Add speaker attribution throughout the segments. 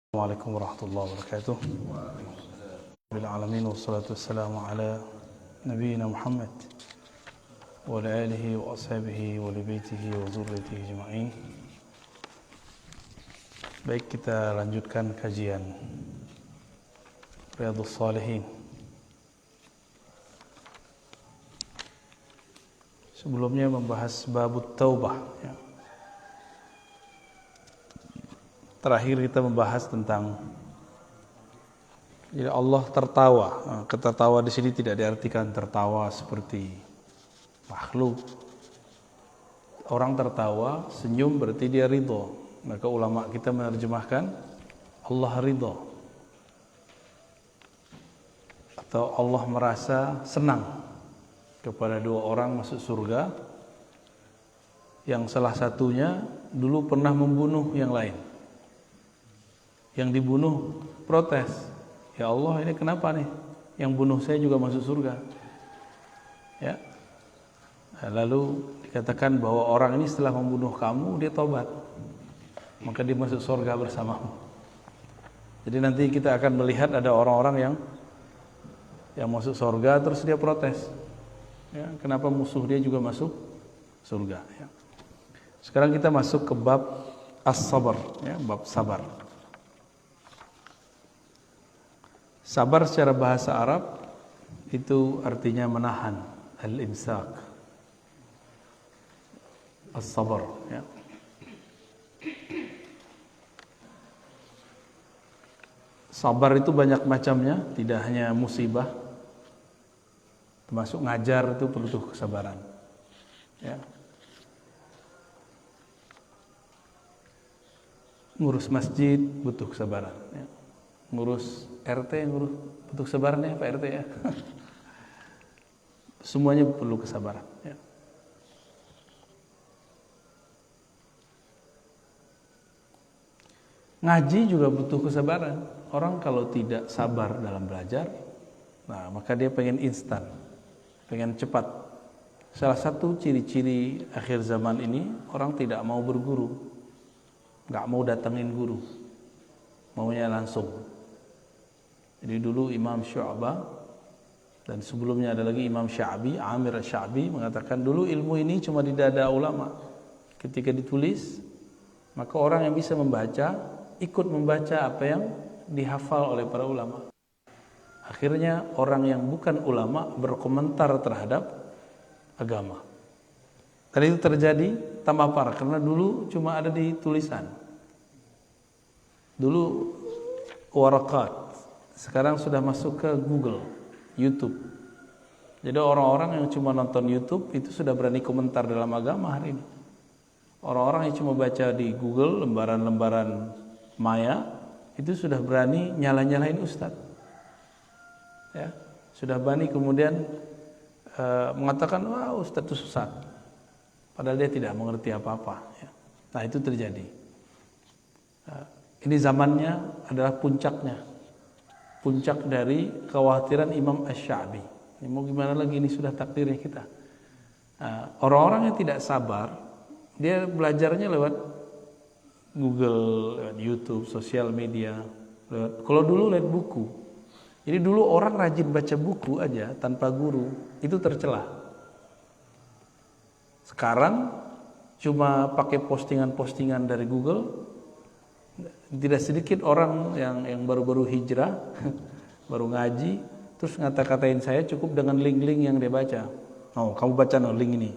Speaker 1: Assalamualaikum warahmatullahi wabarakatuh. Bil alamin wassalatu wassalamu ala nabiyyina Muhammad wa ala alihi wa ashabihi wa li baitihi wa dzurriyyatihi ajma'in. Baik, kita lanjutkan kajian Riyadhus Shalihin. Sebelumnya membahas babut taubah ya. Terakhir kita membahas tentang Allah tertawa. Kata tawa di sini tidak diartikan tertawa seperti makhluk. Orang tertawa, senyum berarti dia ridho. Maka ulama kita menerjemahkan Allah ridho. Atau Allah merasa senang kepada dua orang masuk surga, yang salah satunya dulu pernah membunuh yang lain. Yang dibunuh protes, ya Allah, ini kenapa nih yang bunuh saya juga masuk surga ya. Lalu dikatakan bahwa orang ini setelah membunuh kamu dia tobat, maka dia masuk surga bersamamu. Jadi nanti kita akan melihat ada orang-orang yang masuk surga terus dia protes ya, kenapa musuh dia juga masuk surga ya. Sekarang kita masuk ke bab as-sabar ya, bab sabar. Sabar secara bahasa Arab itu artinya menahan, al-imsak, as-sabar ya. Sabar itu banyak macamnya, tidak hanya musibah, termasuk ngajar itu perlu kesabaran ya. Ngurus masjid butuh kesabaran ya. Ngurus RT, ngurus butuh kesabaran ya Pak RT ya. Semuanya perlu kesabaran ya. Ngaji juga butuh kesabaran. Orang kalau tidak sabar dalam belajar, nah maka dia pengen instan, pengen cepat. Salah satu ciri-ciri akhir zaman ini, orang tidak mau berguru, nggak mau datengin guru, maunya langsung. Jadi dulu Imam Syu'bah dan sebelumnya ada lagi Imam Sya'bi, Amir Sya'bi mengatakan dulu ilmu ini cuma di dada ulama. Ketika ditulis, maka orang yang bisa membaca ikut membaca apa yang dihafal oleh para ulama. Akhirnya orang yang bukan ulama berkomentar terhadap agama. Dan itu terjadi tambah parah karena dulu cuma ada di tulisan. Dulu warakat, sekarang sudah masuk ke Google, YouTube. Jadi orang-orang yang cuma nonton YouTube itu sudah berani komentar dalam agama hari ini. Orang-orang yang cuma baca di Google lembaran-lembaran maya itu sudah berani nyala-nyalain ustaz. Ya, sudah berani kemudian mengatakan wah ustaz itu sesat. Padahal dia tidak mengerti apa-apa ya. Nah, itu terjadi. Ini zamannya adalah puncaknya. Puncak dari kekhawatiran Imam Asy-Sya'bi. Ini mau gimana lagi, ini sudah takdirnya kita. Orang-orang yang tidak sabar, dia belajarnya lewat Google, lewat YouTube, sosial media. Kalau dulu lewat buku. Jadi dulu orang rajin baca buku aja tanpa guru, itu tercela. Sekarang cuma pakai postingan-postingan dari Google. Tidak sedikit orang yang baru-baru hijrah, baru ngaji, terus ngata-katain saya cukup dengan link-link yang dia baca. Oh, kamu baca no link ini.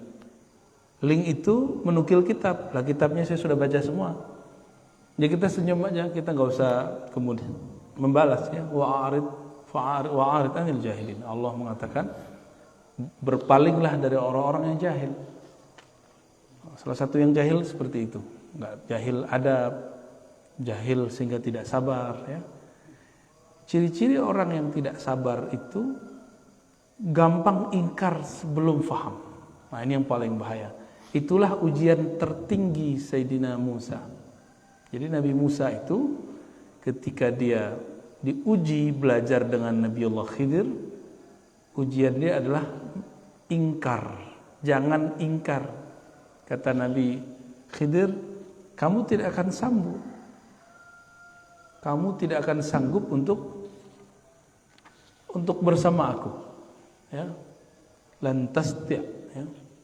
Speaker 1: Link itu menukil kitab. Lah kitabnya saya sudah baca semua. Jadi kita senyum aja, kita nggak usah kemudian membalas ya. Wa'arid anil jahilin. Allah mengatakan berpalinglah dari orang-orang yang jahil. Salah satu yang jahil seperti itu. Nggak jahil adab, jahil sehingga tidak sabar ya. Ciri-ciri orang yang tidak sabar itu gampang ingkar sebelum faham. Nah, ini yang paling bahaya. Itulah ujian tertinggi Sayyidina Musa. Jadi Nabi Musa itu ketika dia diuji belajar dengan Nabiullah Khidir, ujian dia adalah ingkar. Jangan ingkar. Kata Nabi Khidir, kamu tidak akan sambung kamu tidak akan sanggup untuk bersama aku. Ya. Lantas ya,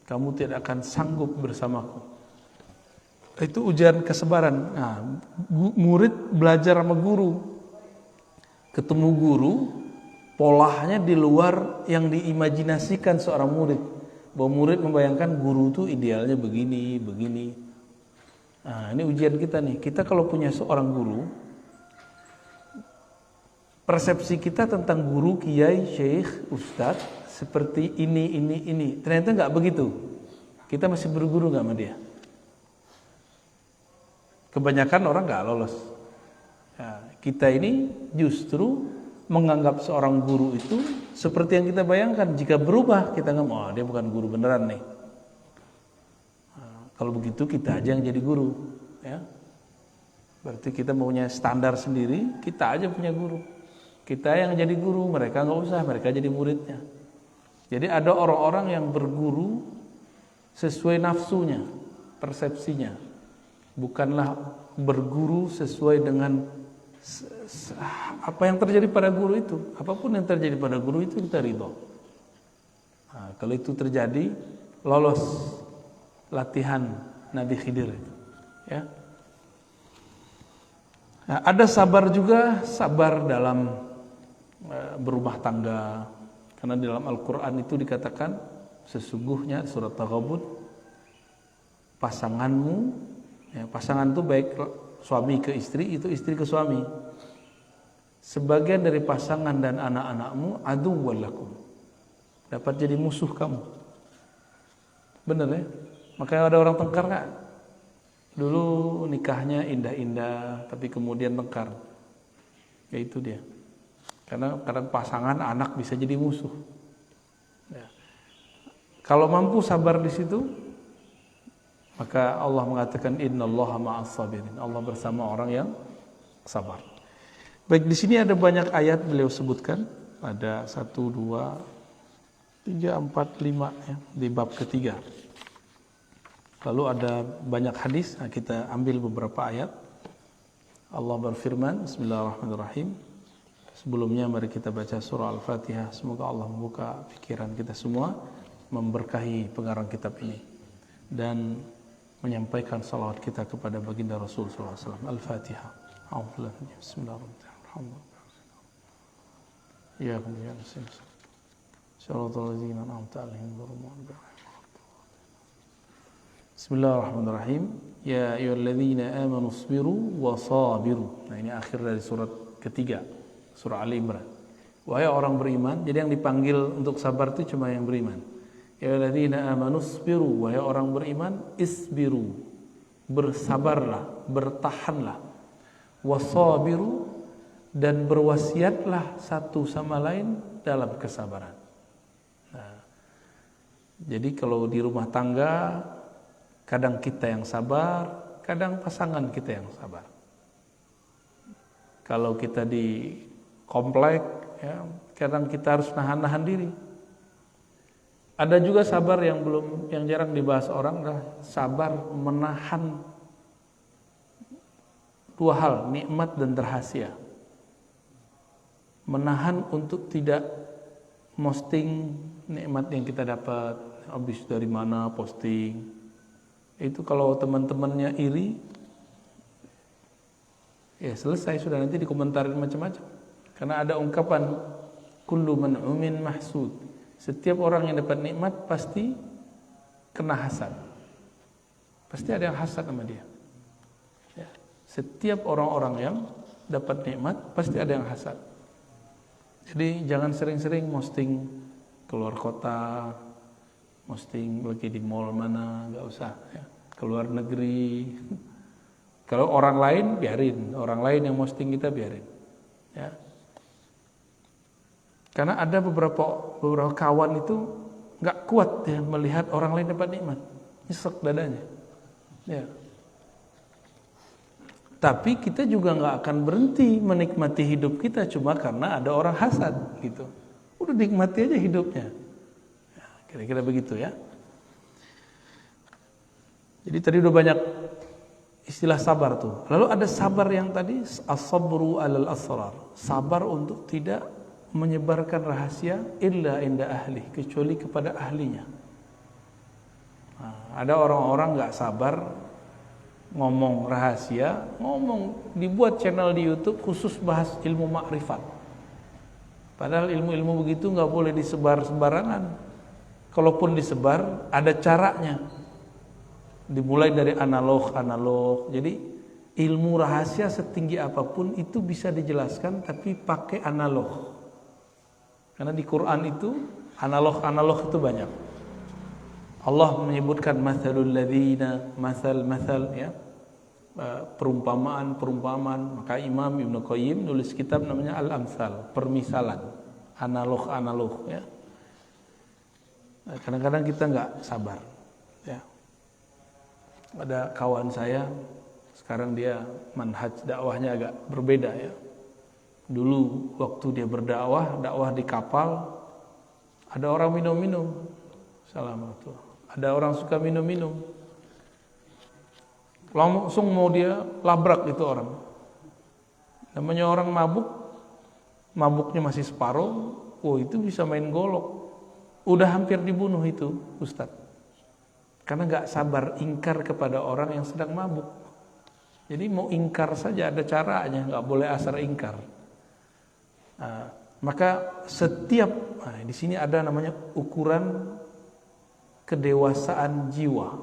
Speaker 1: kamu tidak akan sanggup bersamaku. Itu ujian kesabaran. Nah, murid belajar sama guru. Ketemu guru, polanya di luar yang diimajinasikan seorang murid. Bahwa murid membayangkan guru itu idealnya begini, begini. Nah, ini ujian kita nih. Kita kalau punya seorang guru, persepsi kita tentang guru, kiai, syekh, ustadz seperti ini. Ternyata nggak begitu. Kita masih berguru nggak sama dia. Kebanyakan orang nggak lolos. Ya, kita ini justru menganggap seorang guru itu seperti yang kita bayangkan. Jika berubah, kita nggak mau, dia bukan guru beneran nih. Nah, kalau begitu kita aja yang jadi guru. Ya. Berarti kita maunya standar sendiri, kita aja punya guru. Kita yang jadi guru, mereka nggak usah, mereka jadi muridnya. Jadi ada orang-orang yang berguru sesuai nafsunya, persepsinya. Bukanlah berguru sesuai dengan apa yang terjadi pada guru itu. Apapun yang terjadi pada guru itu kita ridho. Nah, kalau itu terjadi, lolos latihan Nabi Khidir. Ya. Nah, ada sabar juga, sabar dalam berumah tangga. Karena di dalam Al-Quran itu dikatakan sesungguhnya surat Taghabun, pasanganmu, ya, pasangan itu baik suami ke istri, itu istri ke suami. Sebagian dari pasangan dan anak-anakmu aduwwal lakum, dapat jadi musuh kamu. Benar ya? Makanya ada orang tengkar nggak? Dulu nikahnya indah-indah, tapi kemudian tengkar. Ya itu dia. Karena kadang pasangan anak bisa jadi musuh. Ya. Kalau mampu sabar di situ, maka Allah mengatakan innallaha ma'as sabirin. Allah bersama orang yang sabar. Baik, di sini ada banyak ayat beliau sebutkan. Ada 1, 2, 3, 4, 5 ya, di bab ketiga. Lalu ada banyak hadis. Nah, kita ambil beberapa ayat. Allah berfirman, Bismillahirrahmanirrahim. Sebelumnya mari kita baca surah Al-Fatihah. Semoga Allah membuka pikiran kita semua, memberkahi pengarang kitab ini, dan menyampaikan salawat kita kepada baginda Rasul SAW. Al-Fatihah. Bismillahirrahmanirrahim. Ya kemudian Bismillahirrahmanirrahim. Ya ayyuhalladzina amanu isbiru wa sabiru. Nah, ini akhir dari surat ketiga, surah Ali Imran. Wahai orang beriman, jadi yang dipanggil untuk sabar itu cuma yang beriman. Ya ayyuhalladzina amanu isbiru, wahai orang beriman, isbiru, bersabarlah, bertahanlah. Wasabiru, dan berwasiatlah satu sama lain dalam kesabaran. Nah, jadi kalau di rumah tangga, kadang kita yang sabar, kadang pasangan kita yang sabar. Kalau kita di komplek, ya, kadang kita harus nahan-nahan diri. Ada juga sabar yang jarang dibahas orang, adalah sabar menahan dua hal, nikmat dan rahasia. Menahan untuk tidak posting nikmat yang kita dapat, habis dari mana posting. Itu kalau teman-temannya iri, ya selesai sudah, nanti dikomentarin macam-macam. Karena ada ungkapan kullu man'umin mahsud. Setiap orang yang dapat nikmat pasti kena hasad. Pasti ada yang hasad sama dia. Ya. Setiap orang-orang yang dapat nikmat pasti ada yang hasad. Jadi jangan sering-sering posting keluar kota, posting lagi di mall mana, nggak usah. Ya. Keluar negeri. Kalau orang lain biarin, orang lain yang posting kita biarin. Ya. Karena ada beberapa kawan itu nggak kuat ya melihat orang lain dapat nikmat, nyesek dadanya. Ya. Tapi kita juga nggak akan berhenti menikmati hidup kita cuma karena ada orang hasad gitu. Udah nikmati aja hidupnya. Ya, kira-kira begitu ya. Jadi tadi udah banyak istilah sabar tuh. Lalu ada sabar yang tadi as-sabru 'alal asrar, sabar untuk tidak menyebarkan rahasia illa inda ahli, kecuali kepada ahlinya. Nah, ada orang-orang nggak sabar ngomong rahasia, dibuat channel di YouTube khusus bahas ilmu makrifat. Padahal ilmu-ilmu begitu nggak boleh disebar sembarangan. Kalaupun disebar, ada caranya. Dimulai dari analog. Jadi ilmu rahasia setinggi apapun itu bisa dijelaskan, tapi pakai analog. Karena di Quran itu analog itu banyak. Allah menyebutkan mathalul ladzina, masal ya, perumpamaan. Maka Imam Ibnu Qayyim nulis kitab namanya Al-Amsal, permisalan, analog ya. Kadang-kadang kita nggak sabar ya. Ada kawan saya sekarang dia manhaj dakwahnya agak berbeda ya. Dulu waktu dia dakwah di kapal, ada orang minum-minum. Assalamualaikum. Ada orang suka minum-minum. Langsung mau dia labrak itu orang. Namanya orang mabuknya masih separuh, itu bisa main golok. Udah hampir dibunuh itu Ustadz. Karena gak sabar ingkar kepada orang yang sedang mabuk. Jadi mau ingkar saja ada caranya, gak boleh asal ingkar. Maka setiap di sini ada namanya ukuran kedewasaan jiwa.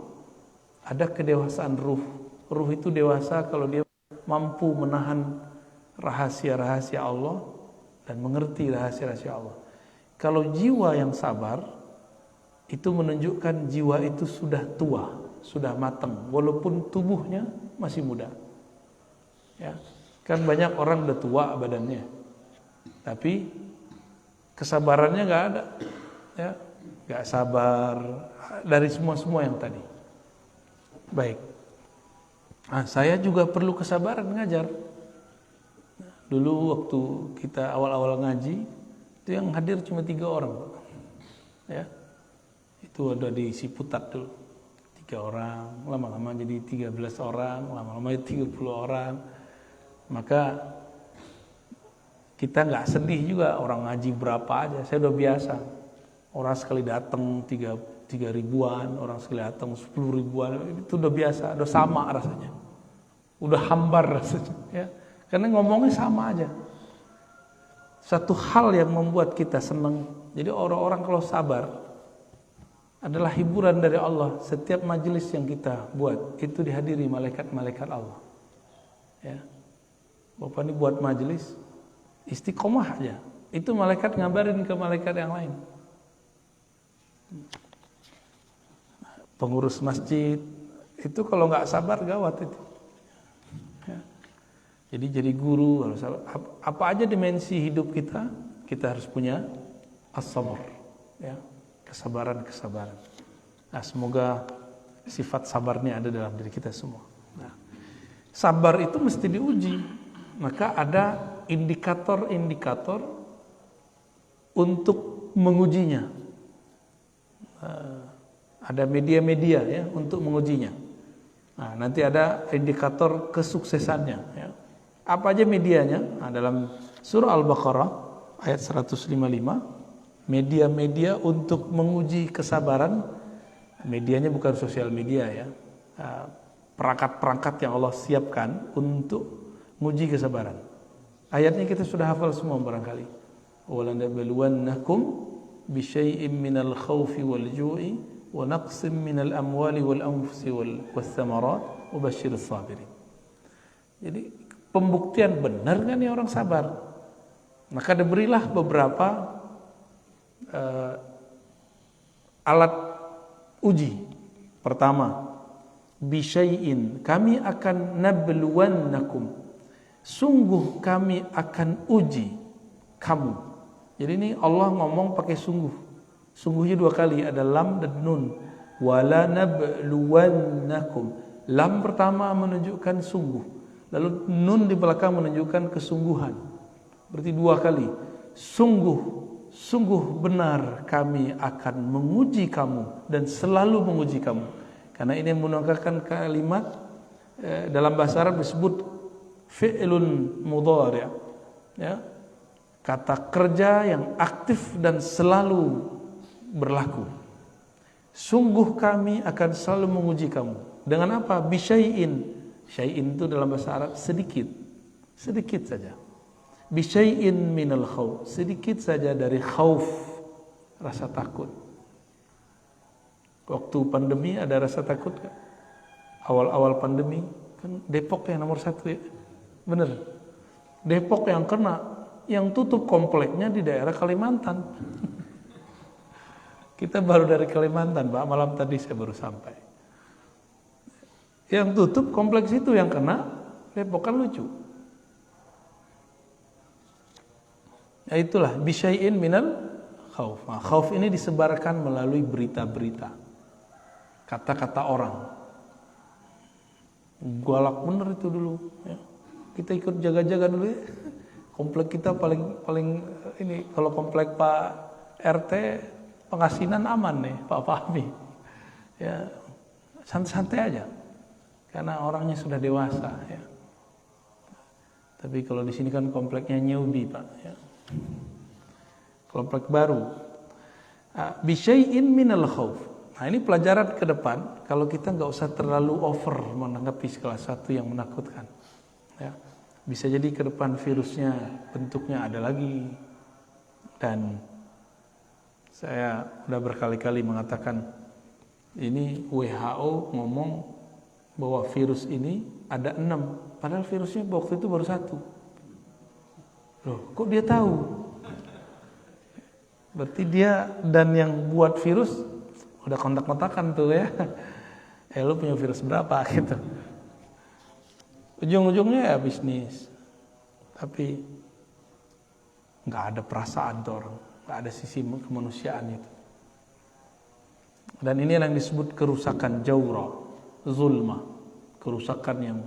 Speaker 1: Ada kedewasaan ruh. Ruh itu dewasa kalau dia mampu menahan rahasia-rahasia Allah dan mengerti rahasia-rahasia Allah. Kalau jiwa yang sabar itu menunjukkan jiwa itu sudah tua, sudah matang, walaupun tubuhnya masih muda. Ya, kan banyak orang udah tua badannya, tapi kesabarannya nggak ada, ya, nggak sabar dari semua yang tadi. Baik, saya juga perlu kesabaran ngajar. Dulu waktu kita awal-awal ngaji, itu yang hadir cuma 3 orang, ya. Itu ada di Ciputat dulu 3 orang, lama-lama jadi 13 orang, lama-lama jadi 30 orang. Maka kita nggak sedih juga orang ngaji berapa aja, saya udah biasa. Orang sekali datang 3 ribuan, orang sekali datang 10 ribuan, itu udah biasa, udah sama rasanya, udah hambar rasanya, ya. Karena ngomongnya sama aja. Satu hal yang membuat kita senang. Jadi orang-orang kalau sabar adalah hiburan dari Allah. Setiap majelis yang kita buat itu dihadiri malaikat-malaikat Allah. Ya. Bapak ini buat majelis istiqomah aja. Itu malaikat ngabarin ke malaikat yang lain. Pengurus masjid itu kalau nggak sabar gawat itu. Ya. Jadi guru, apa aja dimensi hidup kita harus punya as-sabr, ya, kesabaran. Nah, semoga sifat sabarnya ada dalam diri kita semua. Nah, sabar itu mesti diuji, maka ada indikator-indikator untuk mengujinya. Ada media-media ya untuk mengujinya. Nah, nanti ada indikator kesuksesannya. Ya. Apa aja medianya? Nah, dalam surah Al-Baqarah ayat 155, media-media untuk menguji kesabaran. Medianya bukan sosial media ya, perangkat-perangkat yang Allah siapkan untuk menguji kesabaran. Ayatnya kita sudah hafal semua barangkali. وَلَنَبْلُوَنَّكُمْ بِشَيْءٍ مِنَ الْخَوْفِ وَالْجُوعِ وَنَقْصٍ مِنَ الْأَمْوَالِ وَالْأَنْفُسِ وَالثَّمَرَاتِ وَبَشِّرِ الصَّابِرِينَ. Jadi pembuktian benar kan nih orang sabar. Maka diberilah beberapa alat uji. Pertama, bisyai'in, kami akan nabluwannakum, sungguh kami akan uji kamu. Jadi ini Allah ngomong pakai sungguh. Sungguhnya 2 kali, ada lam dan nun. Wala nabluwannakum. Lam pertama menunjukkan sungguh, lalu nun di belakang menunjukkan kesungguhan. Berarti 2 kali. Sungguh benar kami akan menguji kamu dan selalu menguji kamu. Karena ini menggunakan kalimat dalam bahasa Arab disebut fi'lun mudhari', ya, kata kerja yang aktif dan selalu berlaku. Sungguh kami akan selalu menguji kamu. Dengan apa? Bisyai'in. Syai'in itu dalam bahasa Arab sedikit. Sedikit saja. Bisyai'in minal khauf. Sedikit saja dari khauf, rasa takut. Waktu pandemi ada rasa takut gak? Awal-awal pandemi kan Depok yang nomor 1 ya. Bener. Depok yang kena, yang tutup kompleknya di daerah Kalimantan. Kita baru dari Kalimantan, Pak. Malam tadi saya baru sampai. Yang tutup kompleks itu yang kena Depok, kan lucu. Ya itulah bisyai'in minal khauf. Nah, khauf ini disebarkan melalui berita-berita, kata-kata orang. Galak bener itu dulu ya. Kita ikut jaga-jaga dulu ya. Komplek kita paling ini, kalau komplek Pak RT Pengasinan aman nih Pak Fahmi. Ya santai-santai aja. Karena orangnya sudah dewasa ya. Tapi kalau di sini kan kompleknya newbie, Pak ya. Komplek baru. Bisyai'in minal khauf. Nah, ini pelajaran ke depan, kalau kita nggak usah terlalu over menanggapi segala sesuatu yang menakutkan. Ya. Bisa jadi ke depan virusnya bentuknya ada lagi. Dan saya udah berkali-kali mengatakan, ini WHO ngomong bahwa virus ini ada 6, padahal virusnya waktu itu baru 1. Loh, kok dia tahu? Berarti dia dan yang buat virus udah kontak-kontakan tuh ya. Lu punya virus berapa gitu. Ujung-ujungnya ya bisnis. Tapi nggak ada perasaan tuh orang, nggak ada sisi kemanusiaan itu. Dan ini yang disebut kerusakan jawra, zulma, kerusakan yang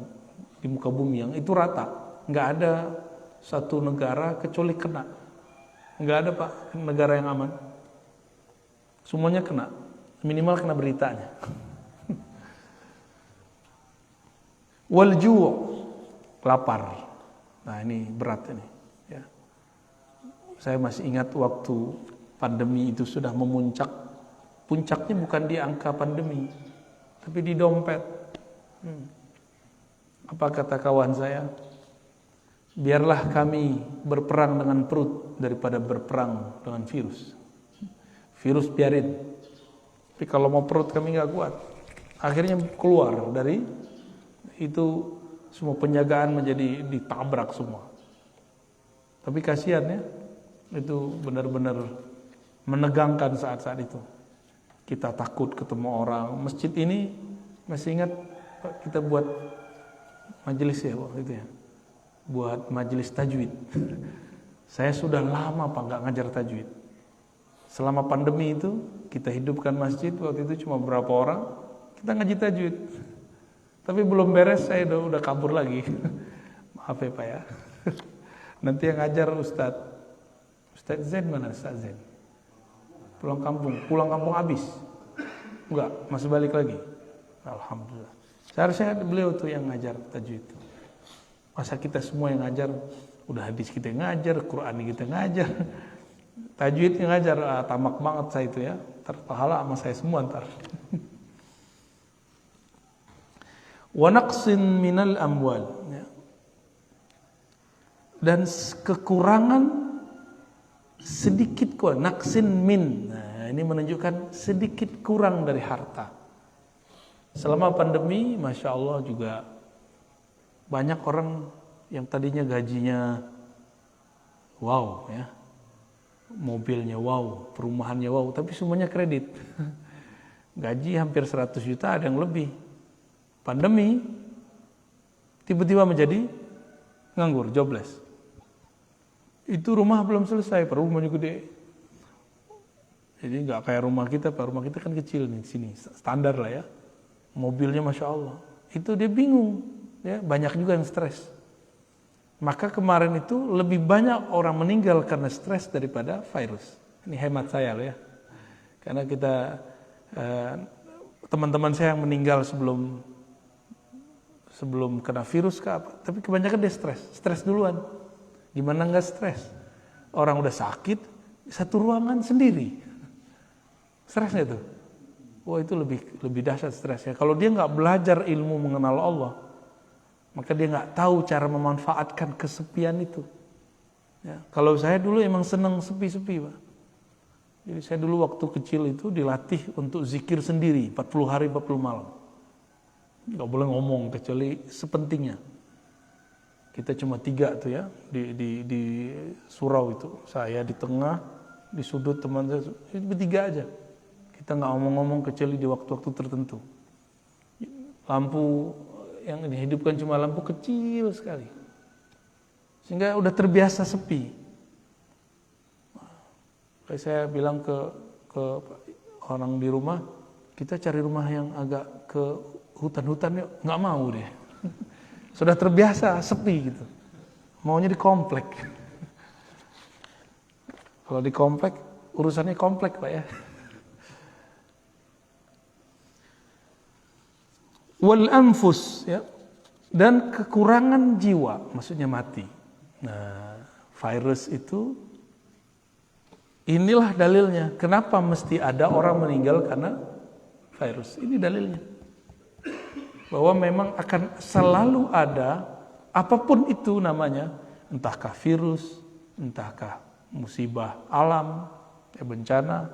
Speaker 1: di muka bumi yang itu rata. Nggak ada satu negara kecuali kena. Nggak ada, Pak, negara yang aman. Semuanya kena. Minimal kena beritanya. Wal ju', lapar. Nah, ini berat ini ya. Saya masih ingat waktu pandemi itu sudah memuncak. Puncaknya bukan di angka pandemi, tapi di dompet. Apa kata kawan saya? Biarlah kami berperang dengan perut daripada berperang dengan virus. Virus biarin. Tapi kalau mau perut kami nggak kuat. Akhirnya keluar dari itu, semua penjagaan menjadi ditabrak semua. Tapi kasihan ya, itu benar-benar menegangkan saat-saat itu. Kita takut ketemu orang. Masjid ini masih ingat kita buat majelis ya waktu itu ya. Buat majelis tajwid. Saya sudah lama Pak nggak ngajar tajwid. Selama pandemi itu kita hidupkan masjid, waktu itu cuma berapa orang, kita ngaji tajwid. Tapi belum beres saya udah kabur lagi. Maaf ya Pak ya. Nanti yang ngajar Ustadz Zain mana Ustadz Zain? Pulang kampung habis. Enggak, masih balik lagi. Alhamdulillah. Seharusnya beliau tuh yang ngajar tajwid. Masa kita semua yang ngajar, udah hadis kita yang ngajar, Quran kita ngajar. Tajwid yang ngajar, tamak banget saya itu ya. Terpahala sama saya semua ntar. Wa naqsin minal amwal. Ya. Dan kekurangan sedikit kurang. Naqsin min. Nah, ini menunjukkan sedikit kurang dari harta. Selama pandemi, Masya Allah juga banyak orang yang tadinya gajinya wow ya. Mobilnya wow, perumahannya wow, tapi semuanya kredit. Gaji hampir 100 juta, ada yang lebih. Pandemi tiba-tiba menjadi nganggur, jobless. Itu rumah belum selesai, rumahnya gede. Jadi nggak kayak rumah kita, Pak. Rumah kita kan kecil nih sini, standar lah ya. Mobilnya Masya Allah. Itu dia bingung, ya banyak juga yang stres. Maka kemarin itu lebih banyak orang meninggal karena stres daripada virus. Ini hemat saya loh ya. Karena kita teman-teman saya yang meninggal sebelum sebelum kena virus kah apa. Tapi kebanyakan dia stres duluan. Gimana nggak stres? Orang udah sakit, satu ruangan sendiri. Stresnya tuh. Wah itu lebih dahsyat stresnya. Kalau dia nggak belajar ilmu mengenal Allah, maka dia nggak tahu cara memanfaatkan kesepian itu. Ya, kalau saya dulu emang seneng sepi-sepi, Pak. Jadi saya dulu waktu kecil itu dilatih untuk zikir sendiri 40 hari 40 malam. Nggak boleh ngomong kecuali sepentingnya. Kita cuma 3 tuh ya di surau itu. Saya di tengah, di sudut teman saya, bertiga aja. Kita nggak ngomong-ngomong kecuali di waktu-waktu tertentu. Lampu yang dihidupkan cuma lampu kecil sekali. Sehingga udah terbiasa sepi. Kayak saya bilang ke orang di rumah, kita cari rumah yang agak ke hutan-hutan yuk. Nggak mau deh. Sudah terbiasa sepi gitu. Maunya di komplek. Kalau di komplek, urusannya komplek Pak ya. Wal anfus ya. Dan kekurangan jiwa, maksudnya mati. Nah, virus itu inilah dalilnya. Kenapa mesti ada orang meninggal karena virus? Ini dalilnya. Bahwa memang akan selalu ada apapun itu namanya, entahkah virus, entahkah musibah alam, bencana,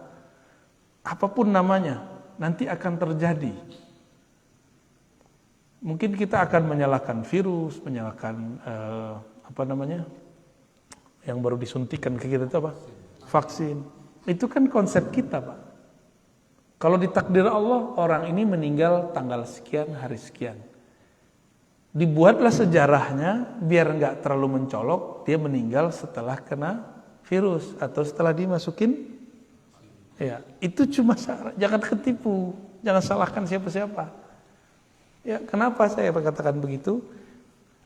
Speaker 1: apapun namanya, nanti akan terjadi. Mungkin kita akan menyalahkan virus, menyalahkan yang baru disuntikan ke kita itu apa? Vaksin. Itu kan konsep kita, Pak. Kalau ditakdir Allah, orang ini meninggal tanggal sekian, hari sekian. Dibuatlah sejarahnya biar nggak terlalu mencolok, dia meninggal setelah kena virus atau setelah dimasukin. Ya, itu cuma syarat. Jangan ketipu, jangan salahkan siapa-siapa. Ya, kenapa saya katakan begitu?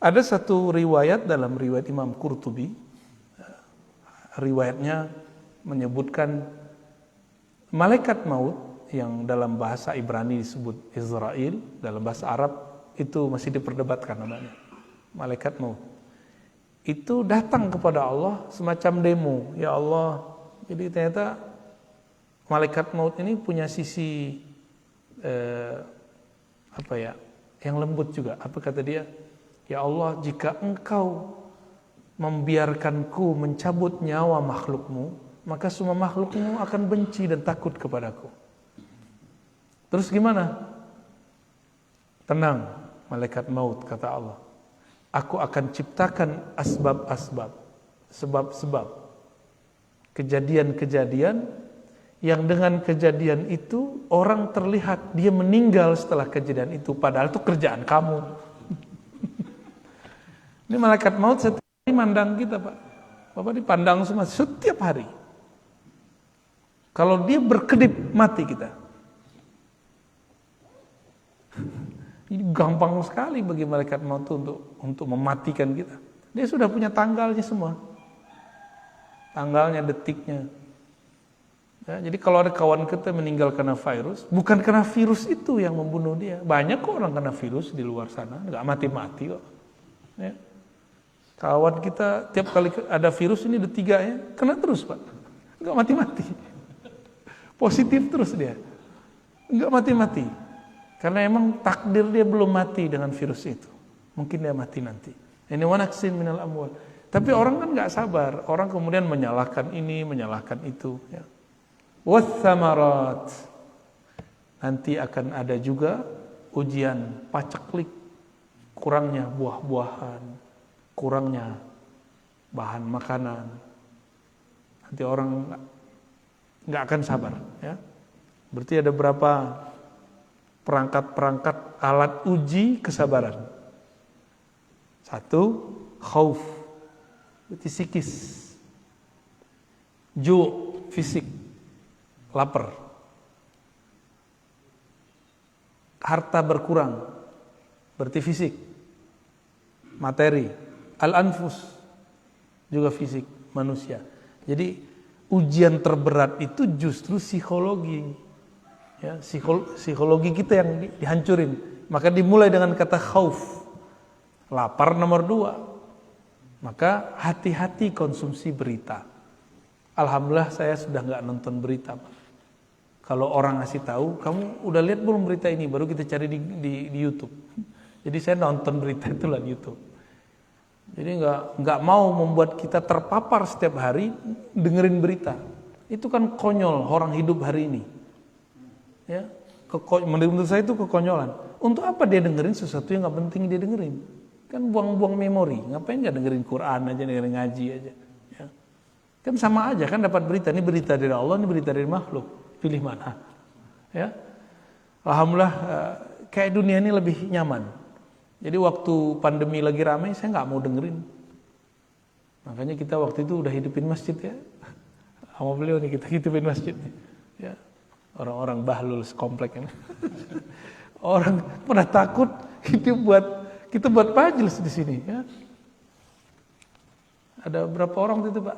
Speaker 1: Ada satu riwayat dalam riwayat Imam Qurtubi. Riwayatnya menyebutkan malaikat maut yang dalam bahasa Ibrani disebut Israel, dalam bahasa Arab itu masih diperdebatkan namanya. Malaikat maut. Itu datang kepada Allah semacam demo. Ya Allah, jadi ternyata malaikat maut ini punya sisi yang lembut juga. Apa kata dia? Ya Allah, jika engkau membiarkanku mencabut nyawa makhlukmu, maka semua makhlukmu akan benci dan takut kepadaku. Terus gimana? Tenang, malaikat maut, kata Allah. Aku akan ciptakan asbab-asbab, sebab-sebab, kejadian-kejadian yang dengan kejadian itu orang terlihat dia meninggal setelah kejadian itu, padahal itu kerjaan kamu. Ini malaikat maut setiap hari mandang kita, Pak. Bapak dipandang semua setiap hari. Kalau dia berkedip, mati kita. Ini gampang sekali bagi malaikat maut untuk mematikan kita. Dia sudah punya tanggalnya semua. Tanggalnya, detiknya. Ya, jadi kalau ada kawan kita meninggal karena virus, bukan karena virus itu yang membunuh dia. Banyak kok orang kena virus di luar sana, nggak mati-mati kok. Ya. Kawan kita tiap kali ada virus ini ya, kena terus Pak. Nggak mati-mati. Positif terus dia. Nggak mati-mati. Karena emang takdir dia belum mati dengan virus itu. Mungkin dia mati nanti. Ini wanaksin minal amwal. Tapi orang kan nggak sabar. Orang kemudian menyalahkan ini, menyalahkan itu. Ya. Wathamarat. Nanti akan ada juga ujian paceklik. Kurangnya buah-buahan. Kurangnya bahan makanan. Nanti orang nggak akan sabar. Ya. Berarti ada berapa perangkat-perangkat alat uji kesabaran. 1, khauf, berarti psikis. Ju, fisik, lapar. Harta berkurang, berarti fisik, materi. Al-anfus, juga fisik, manusia. Jadi ujian terberat itu justru psikologi. Ya, psikologi kita yang dihancurin. Maka dimulai dengan kata khauf. Lapar nomor 2. Maka hati-hati konsumsi berita. Alhamdulillah saya sudah nggak nonton berita, Pak. Kalau orang ngasih tahu, kamu udah lihat belum berita ini? Baru kita cari di YouTube. Jadi saya nonton berita itu lah di YouTube. Jadi nggak mau membuat kita terpapar setiap hari dengerin berita. Itu kan konyol orang hidup hari ini. Ya, menurut saya itu kekonyolan. Untuk apa dia dengerin sesuatu yang nggak penting dia dengerin? Kan buang-buang memori. Ngapain nggak dengerin Quran aja, dengerin ngaji aja? Ya. Kan sama aja kan dapat berita. Ini berita dari Allah, ini berita dari makhluk. Pilih mana? Ya, alhamdulillah kayak dunia ini lebih nyaman. Jadi waktu pandemi lagi ramai, saya nggak mau dengerin. Makanya kita waktu itu udah hidupin masjid ya. Sama beliau nih kita hidupin masjid. Ya, orang-orang bahlul sekomplek ini. Orang pada takut kita buat majelis di sini. Ya. Ada berapa orang itu Pak?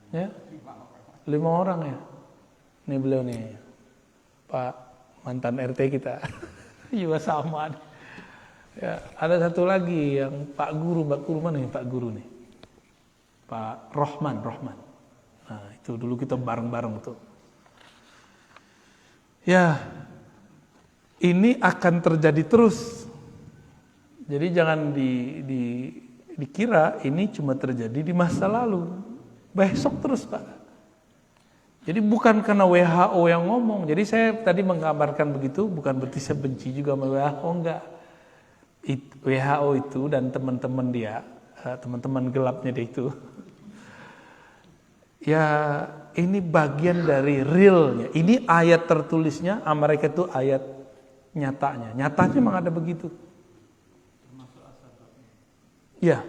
Speaker 1: Ya. 5 orang ya. Ini beliau nih, Pak mantan RT kita. Juga sama. Ya, ada satu lagi yang Pak Guru mana nih Pak Guru nih? Pak Rohman. Nah, itu dulu kita bareng-bareng tuh. Ya, ini akan terjadi terus. Jadi jangan dikira ini cuma terjadi di masa lalu. Besok terus Pak. Jadi bukan karena WHO yang ngomong. Jadi saya tadi menggambarkan begitu, bukan berarti saya benci juga sama WHO, enggak. WHO itu dan teman-teman dia, teman-teman gelapnya dia itu, ya ini bagian dari realnya. Ini ayat tertulisnya, mereka itu ayat nyatanya. Nyatanya memang ada begitu. Ya.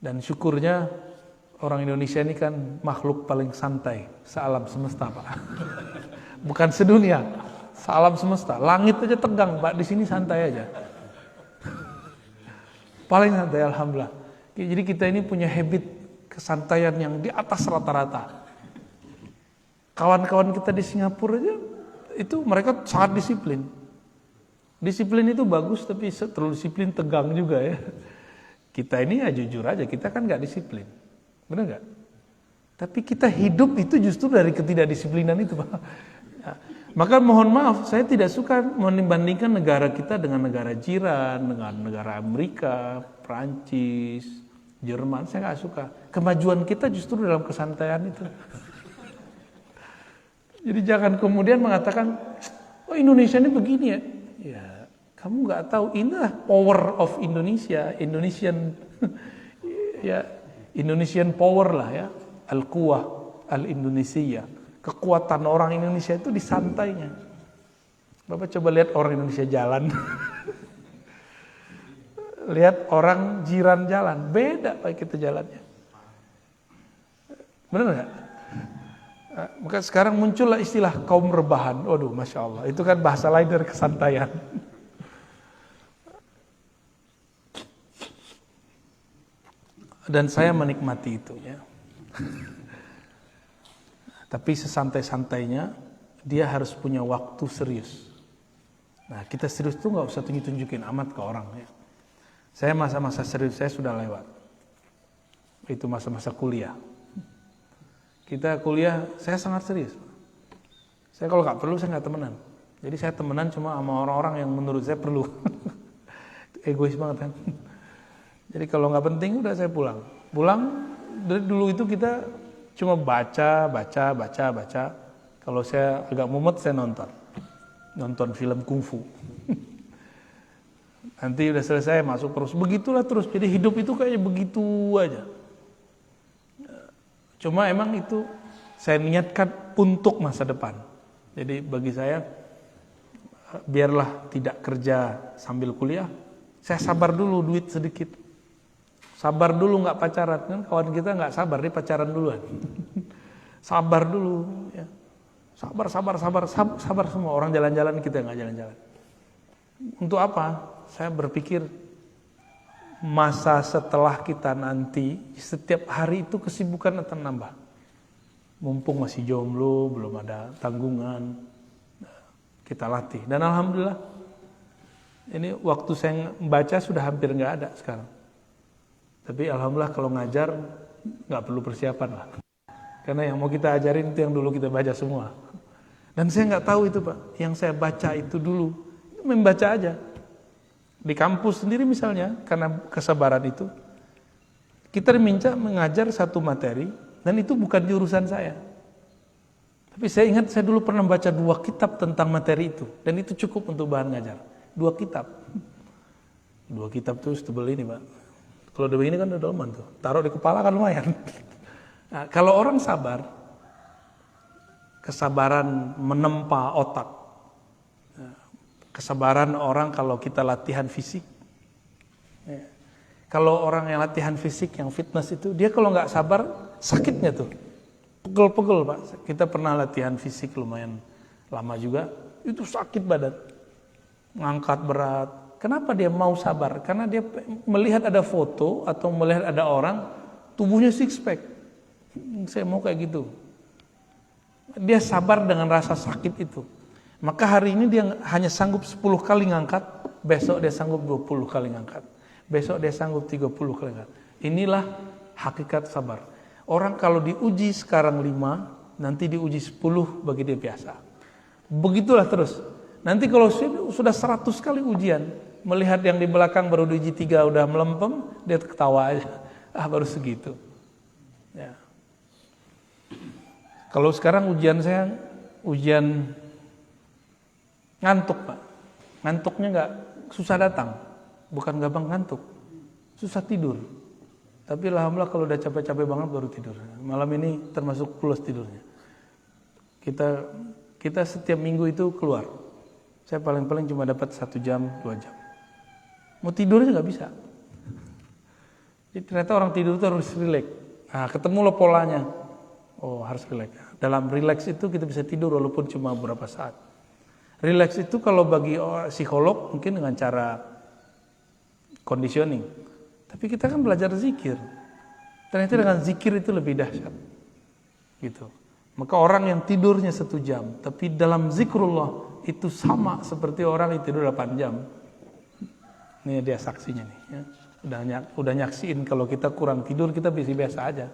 Speaker 1: Dan syukurnya orang Indonesia ini kan makhluk paling santai sealam semesta, Pak. Bukan sedunia, sealam semesta. Langit aja tegang, Pak. Di sini santai aja. Paling santai, alhamdulillah. Jadi kita ini punya habit kesantaian yang di atas rata-rata. Kawan-kawan kita di Singapura aja, itu mereka sangat disiplin. Disiplin itu bagus, tapi terlalu disiplin tegang juga ya. Kita ini ya jujur aja, kita kan nggak disiplin. Benar nggak? Tapi kita hidup itu justru dari ketidakdisiplinan itu, Pak. Ya. Maka mohon maaf, saya tidak suka membandingkan negara kita dengan negara jiran, dengan negara Amerika, Prancis, Jerman. Saya nggak suka. Kemajuan kita justru dalam kesantaian itu. Jadi jangan kemudian mengatakan, oh Indonesia ini begini ya. Ya, kamu nggak tahu inilah power of Indonesia, Indonesian, ya. Indonesian power lah ya, al-quwah, al-Indonesia. Kekuatan orang Indonesia itu di santainya. Bapak coba lihat orang Indonesia jalan. Lihat orang jiran jalan, beda Pak kita jalannya. Benar nggak? Maka sekarang muncullah istilah kaum rebahan. Waduh, Masya Allah. Itu kan bahasa lain dari kesantaian. Dan saya menikmati itu ya. Tapi sesantai-santainya dia harus punya waktu serius. Nah kita serius tuh nggak usah tunjukin amat ke orang ya. Saya masa-masa serius saya sudah lewat. Itu masa-masa kuliah. Kita kuliah saya sangat serius. Saya kalau nggak perlu saya nggak temenan. Jadi saya temenan cuma sama orang-orang yang menurut saya perlu. Egois banget kan. Jadi kalau nggak penting udah saya pulang. Pulang dari dulu itu kita cuma baca. Kalau saya agak mumet saya nonton film kungfu. Nanti udah selesai masuk terus. Begitulah terus. Jadi hidup itu kayaknya begitu aja. Cuma emang itu saya niatkan untuk masa depan. Jadi bagi saya biarlah tidak kerja sambil kuliah. Saya sabar dulu duit sedikit. Sabar dulu nggak pacaran kan kawan kita nggak sabar dia pacaran duluan. Sabar dulu ya. Sabar semua orang jalan-jalan kita nggak jalan-jalan. Untuk apa? Saya berpikir masa setelah kita nanti setiap hari itu kesibukan akan nambah. Mumpung masih jomblo, belum ada tanggungan, kita latih. Dan alhamdulillah Ini waktu saya membaca sudah hampir nggak ada sekarang. Tapi alhamdulillah kalau ngajar nggak perlu persiapan lah. Karena yang mau kita ajarin itu yang dulu kita baca semua. Dan saya nggak tahu itu Pak. Yang saya baca itu dulu, membaca aja. Di kampus sendiri misalnya, karena kesabaran itu, kita diminta mengajar satu materi, dan itu bukan jurusan saya. Tapi saya ingat saya dulu pernah baca 2 kitab tentang materi itu, dan itu cukup untuk bahan ngajar. 2 kitab. 2 kitab tuh setebel ini Pak. Kalau udah begini kan udah dalaman tuh. Taruh di kepala kan lumayan. Nah, kalau orang sabar, kesabaran menempa otak, kesabaran orang kalau kita latihan fisik. Kalau orang yang latihan fisik, yang fitness itu, dia kalau nggak sabar, sakitnya tuh. Pegel-pegel Pak. Kita pernah latihan fisik lumayan lama juga, itu sakit badan. Ngangkat berat. Kenapa dia mau sabar? Karena dia melihat ada foto atau melihat ada orang tubuhnya six pack. Saya mau kayak gitu. Dia sabar dengan rasa sakit itu. Maka hari ini dia hanya sanggup 10 kali ngangkat, besok dia sanggup 20 kali ngangkat. Besok dia sanggup 30 kali ngangkat. Inilah hakikat sabar. Orang kalau diuji sekarang 5, nanti diuji 10 bagi dia biasa. Begitulah terus. Nanti kalau sudah 100 kali ujian, melihat yang di belakang baru diuji 3 udah melempem, dia ketawa aja. Baru segitu. Ya. Kalau sekarang ujian saya, ujian ngantuk Pak. Ngantuknya nggak susah datang. Bukan gampang ngantuk. Susah tidur. Tapi alhamdulillah kalau udah capek-capek banget baru tidur. Malam ini termasuk pulas tidurnya. Kita setiap minggu itu keluar. Saya paling-paling cuma dapat 1 jam, 2 jam. Mau tidurnya nggak bisa. Jadi ternyata orang tidur itu harus rileks. Nah, ketemu lo polanya. Oh, harus rileks. Dalam rileks itu kita bisa tidur walaupun cuma beberapa saat. Rileks itu kalau bagi psikolog mungkin dengan cara conditioning. Tapi kita kan belajar zikir. Ternyata dengan zikir itu lebih dahsyat. Gitu. Maka orang yang tidurnya 1 jam, tapi dalam zikrullah itu sama seperti orang yang tidur 8 jam. Ini dia saksinya nih. Ya. Udah nyaksiin kalau kita kurang tidur kita biasa aja.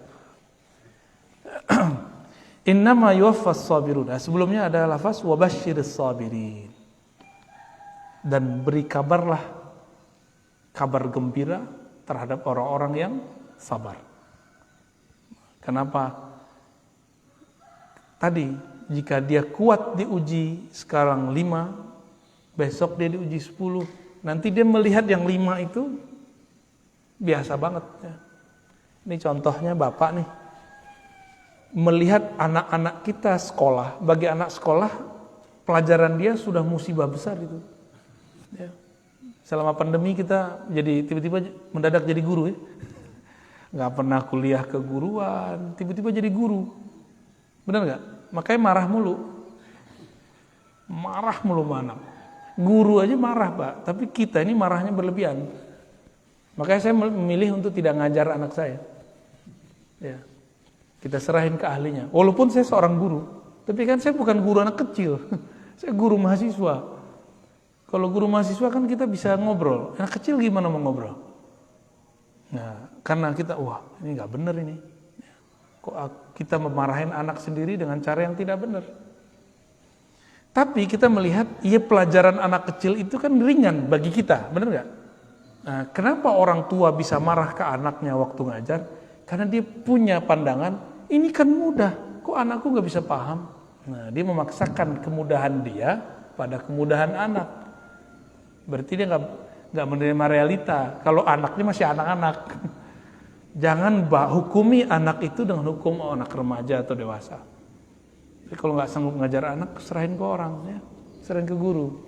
Speaker 1: Innama yuwaffas sabirun. Sebelumnya ada lafaz wabasyiris sabirin. Dan beri kabarlah, kabar gembira terhadap orang-orang yang sabar. Kenapa? Tadi jika dia kuat diuji sekarang 5, besok dia diuji 10, nanti dia melihat yang 5 itu biasa banget ya. Ini contohnya Bapak nih, melihat anak-anak kita sekolah, bagi anak sekolah pelajaran dia sudah musibah besar itu ya. Selama pandemi kita jadi tiba-tiba mendadak jadi guru ya. Nggak pernah kuliah keguruan, tiba-tiba jadi guru. Benar nggak? Makanya marah mulu anak. Guru aja marah Pak, tapi kita ini marahnya berlebihan. Makanya saya memilih untuk tidak ngajar anak saya. Ya, kita serahin ke ahlinya. Walaupun saya seorang guru, tapi kan saya bukan guru anak kecil. Saya guru mahasiswa. Kalau guru mahasiswa kan kita bisa ngobrol. Anak kecil gimana mau ngobrol? Nah, karena kita, wah ini nggak benar ini. Kok kita memarahin anak sendiri dengan cara yang tidak benar. Tapi kita melihat, iya pelajaran anak kecil itu kan ringan bagi kita, benar nggak? Nah, kenapa orang tua bisa marah ke anaknya waktu ngajar? Karena dia punya pandangan, ini kan mudah, kok anakku nggak bisa paham? Nah, dia memaksakan kemudahan dia pada kemudahan anak. Berarti dia nggak menerima realita. Kalau anaknya masih anak-anak. Jangan hukumi anak itu dengan hukum anak remaja atau dewasa. Jadi kalau nggak sanggup ngajar anak, serahin ke orang, ya, serahin ke guru.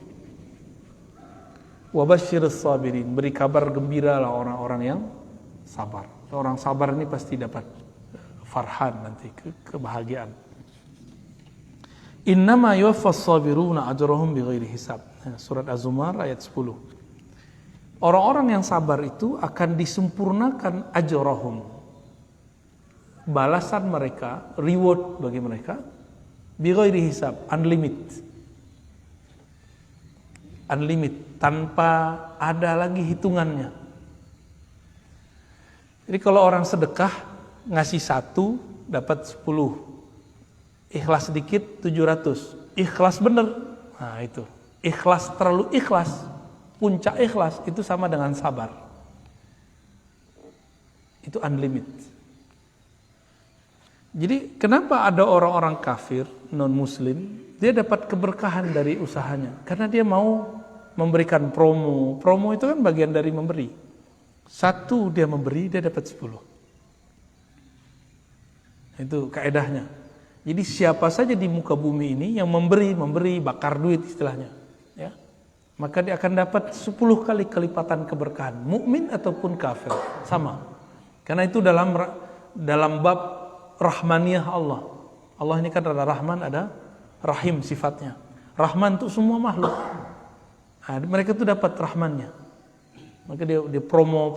Speaker 1: Wabasyiris sabirin, beri kabar gembira lah orang-orang yang sabar. Orang sabar ini pasti dapat farhan nanti, kebahagiaan. Innama yuwaffas sabiruna ajrahum bighairi hisab. Surat Az-Zumar ayat 10. Orang-orang yang sabar itu akan disempurnakan ajrahum, balasan mereka, reward bagi mereka, bighairi hisab, unlimited, tanpa ada lagi hitungannya. Jadi kalau orang sedekah ngasih 1 dapat 10, ikhlas sedikit 700, ikhlas bener, nah itu ikhlas, terlalu ikhlas, puncak ikhlas itu sama dengan sabar, itu unlimited. Jadi kenapa ada orang-orang kafir non muslim dia dapat keberkahan dari usahanya? Karena dia mau memberikan promo. Promo itu kan bagian dari memberi. 1 dia memberi, dia dapat 10. Itu kaedahnya. Jadi siapa saja di muka bumi ini yang memberi, bakar duit istilahnya, ya, maka dia akan dapat 10 kali kelipatan keberkahan. Mukmin ataupun kafir sama. Karena itu dalam bab rahmaniyah Allah. Allah ini kan ada Rahman, ada Rahim sifatnya. Rahman untuk semua makhluk. Nah, mereka tuh dapat rahmannya. Maka dia promo.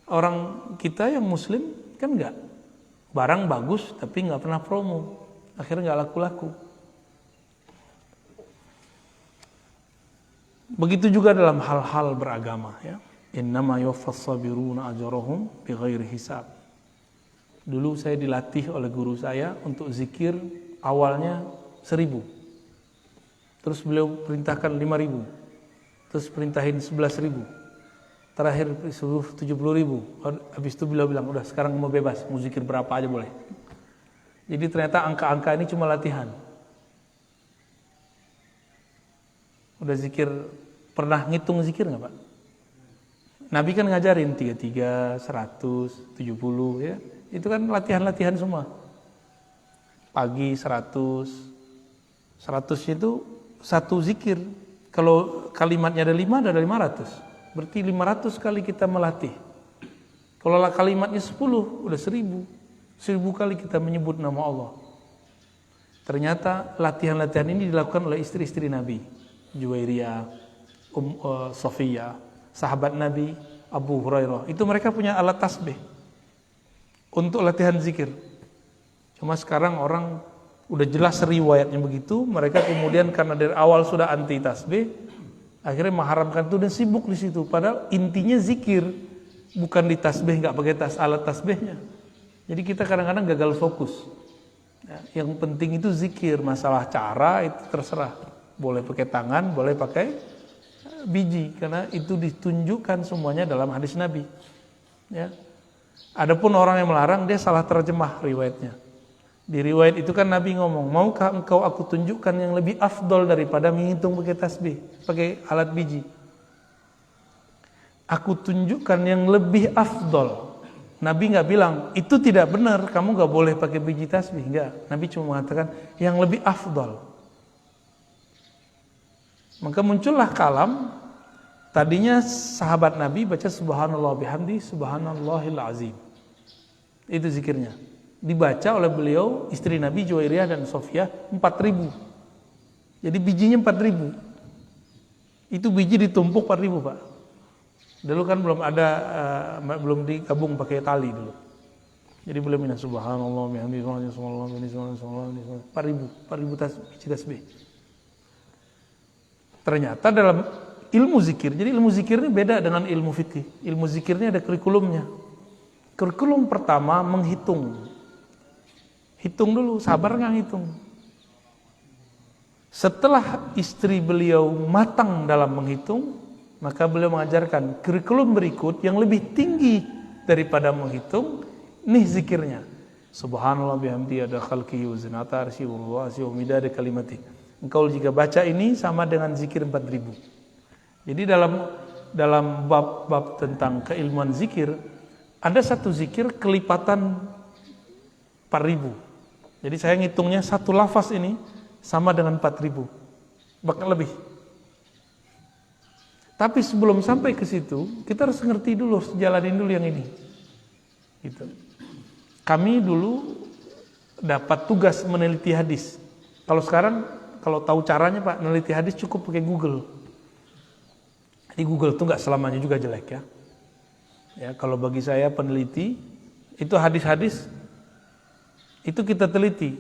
Speaker 1: Orang kita yang muslim kan enggak. Barang bagus tapi enggak pernah promo. Akhirnya enggak laku-laku. Begitu juga dalam hal-hal beragama, ya. Innama yuwaffas sabiruna ajrahum bighairi hisab. Dulu saya dilatih oleh guru saya untuk zikir awalnya 1000. Terus beliau perintahkan 5000. Terus perintahin 11.000. Terakhir suruh 70.000. Habis itu beliau bilang, udah sekarang mau bebas, mau zikir berapa aja boleh. Jadi ternyata angka-angka ini cuma latihan. Udah zikir, pernah ngitung zikir nggak Pak? Nabi kan ngajarin 33, 100, 70 ya. Itu kan latihan-latihan semua. Pagi 100 itu 1 zikir. Kalau kalimatnya ada 5, ada 500. Berarti 500 kali kita melatih. Kalau kalimatnya 10, udah 1000. 1000 kali kita menyebut nama Allah. Ternyata latihan-latihan ini dilakukan oleh istri-istri Nabi. Juwairiyah, Sofiyah, sahabat Nabi, Abu Hurairah. Itu mereka punya alat tasbih untuk latihan zikir. Cuma sekarang orang udah jelas riwayatnya begitu, mereka kemudian karena dari awal sudah anti tasbih, akhirnya mengharamkan itu dan sibuk di situ. Padahal intinya zikir, bukan di tasbih, nggak pakai alat tasbihnya. Jadi kita kadang-kadang gagal fokus. Ya, yang penting itu zikir, masalah cara itu terserah. Boleh pakai tangan, boleh pakai biji, karena itu ditunjukkan semuanya dalam hadis Nabi. Ya. Adapun orang yang melarang, dia salah terjemah riwayatnya. Di riwayat itu kan Nabi ngomong, maukah engkau aku tunjukkan yang lebih afdol daripada menghitung pakai tasbih, pakai alat biji? Aku tunjukkan yang lebih afdol. Nabi nggak bilang, itu tidak benar, kamu nggak boleh pakai biji tasbih. Enggak, Nabi cuma mengatakan yang lebih afdol. Maka muncullah kalam, tadinya sahabat Nabi baca subhanallah bihamdi, subhanallahil azim. Itu zikirnya. Dibaca oleh beliau, istri Nabi Juwairiyah dan Sofiyah 4.000. Jadi bijinya 4.000. Itu biji ditumpuk 4.000 Pak. Dulu kan belum digabung pakai tali dulu. Jadi beliau minta subhanallah bihamdi, subhanallah bihamdi, subhanallah 4.000 biji tasbih. Ternyata dalam ilmu zikir, jadi ilmu zikir ini beda dengan ilmu fikih. Ilmu zikirnya ada kurikulumnya. Kurikulum pertama menghitung. Hitung dulu, sabar nggak hitung. Setelah istri beliau matang dalam menghitung, maka beliau mengajarkan kurikulum berikut yang lebih tinggi daripada menghitung. Nih zikirnya. Subhanallah bihamdi ada khalqihi wa zinata arsyihi wa midada kalimati. Engkau jika baca ini sama dengan zikir 4.000. Jadi dalam bab tentang keilmuan zikir, ada satu zikir kelipatan 4.000. Jadi saya ngitungnya satu lafaz ini sama dengan 4.000, bahkan lebih. Tapi sebelum sampai ke situ, kita harus ngerti dulu, jalanin dulu yang ini. Gitu. Kami dulu dapat tugas meneliti hadis. Kalau sekarang, kalau tahu caranya Pak, meneliti hadis cukup pakai Google. Di Google itu nggak selamanya juga jelek ya. Ya, kalau bagi saya peneliti, itu hadis-hadis itu kita teliti.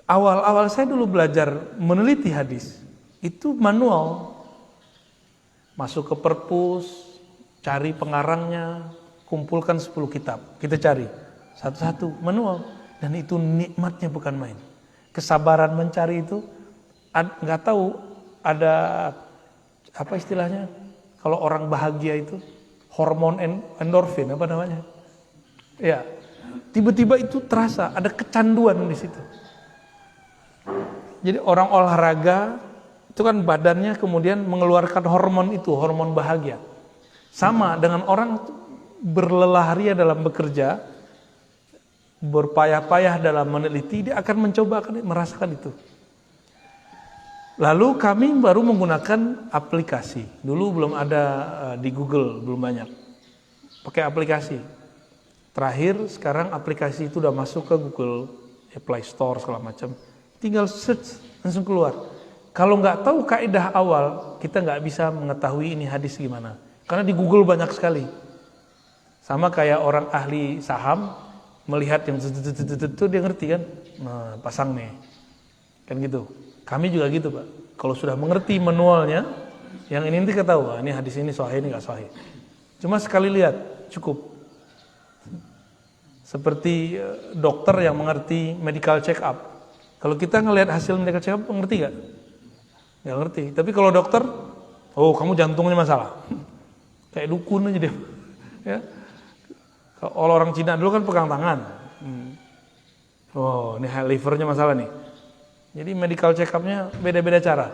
Speaker 1: Awal-awal saya dulu belajar meneliti hadis, itu manual. Masuk ke perpus, cari pengarangnya, kumpulkan 10 kitab. Kita cari satu-satu manual, dan itu nikmatnya bukan main. Kesabaran mencari itu, nggak tahu ada apa istilahnya, kalau orang bahagia itu hormon endorfin apa namanya? Ya, tiba-tiba itu terasa ada kecanduan di situ. Jadi orang olahraga itu kan badannya kemudian mengeluarkan hormon itu, hormon bahagia. Sama dengan orang berlelah-ria dalam bekerja, berpayah-payah dalam meneliti, dia akan mencoba, akan merasakan itu. Lalu kami baru menggunakan aplikasi. Dulu belum ada di Google, belum banyak. Pakai aplikasi. Terakhir sekarang aplikasi itu udah masuk ke Google, Play Store segala macam. Tinggal search langsung keluar. Kalau nggak tahu kaidah awal, kita nggak bisa mengetahui ini hadis gimana. Karena di Google banyak sekali. Sama kayak orang ahli saham melihat yang itu dia ngerti kan, nah pasang nih, kan gitu. Kami juga gitu Pak. Kalau sudah mengerti manualnya, yang ini nanti kita tahu, ini hadis ini sahih, ini nggak sahih. Cuma sekali lihat cukup. Seperti dokter yang mengerti medical check up. Kalau kita ngelihat hasil medical check up, ngerti nggak? Nggak ngerti. Tapi kalau dokter, oh kamu jantungnya masalah. Kayak dukun aja dia. Ya. Kalau orang Cina dulu kan pegang tangan. Oh, ini livernya masalah nih. Jadi medical check up-nya beda-beda cara.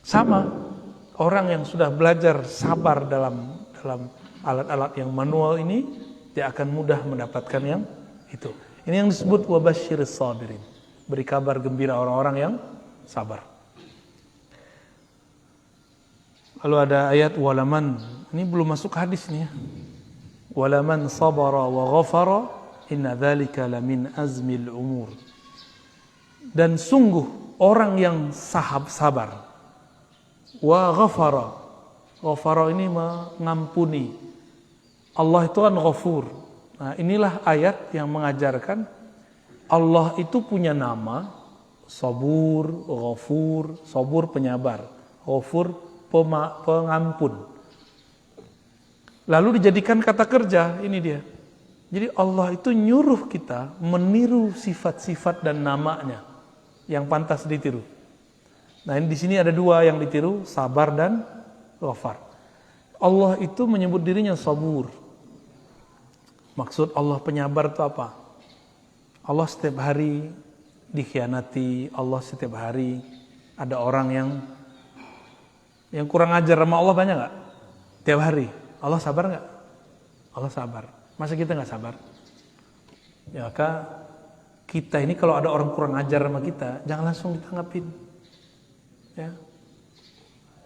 Speaker 1: Sama, orang yang sudah belajar sabar dalam alat-alat yang manual ini, dia akan mudah mendapatkan yang itu. Ini yang disebut wabasyiris sabirin. Beri kabar gembira orang-orang yang sabar. Lalu ada ayat walaman, ini belum masuk hadis nih ya. Walaman sabara wa ghafara inna dzalika lamin azmil umur. Dan sungguh orang yang sabar wa ghafara. Ghafara ini mengampuni. Allah itu kan ghafur. Nah, inilah ayat yang mengajarkan Allah itu punya nama Sabur, Ghafur, Sabur penyabar, Ghafur pengampun. Lalu dijadikan kata kerja, ini dia. Jadi Allah itu nyuruh kita meniru sifat-sifat dan namanya yang pantas ditiru. Nah, di sini ada dua yang ditiru, sabar dan ghafar. Allah itu menyebut dirinya Sabur. Maksud Allah penyabar itu apa? Allah setiap hari dikhianati, Allah setiap hari ada orang yang kurang ajar sama Allah banyak gak? Tiap hari. Allah sabar gak? Allah sabar. Masa kita gak sabar? Ya maka kita ini kalau ada orang kurang ajar sama kita, jangan langsung ditanggapin. Ya.